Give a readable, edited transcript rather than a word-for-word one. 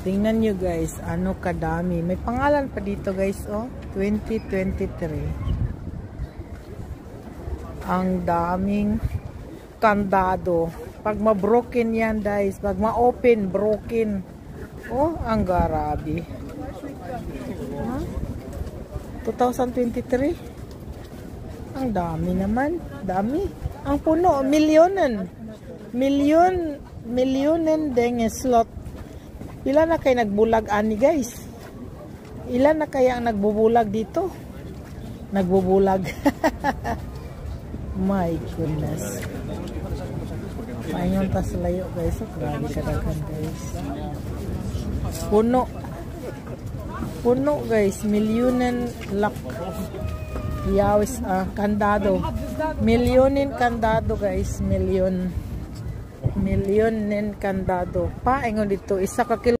Tingnan nyo guys, ano kadami. May pangalan pa dito guys, oh. 2023. Ang daming kandado. Pag ma-broken yan guys, pag ma-open, broken. Oh, ang garabi. Huh? 2023. Ang dami naman. Dami. Ang puno, milyonan. Milyonan deng slot. Ilan na kayo nagbulag ani guys? Ilan na kaya ang nagbubulag dito? Nagbubulag. My goodness. Paingon tas layo guys. So, grabe kadagan guys. Puno. Puno guys. Milyonan lock. Yawis, kandado. Milyonin kandado guys. Milyonin kandado. Paingon dito. Isa ka kilo.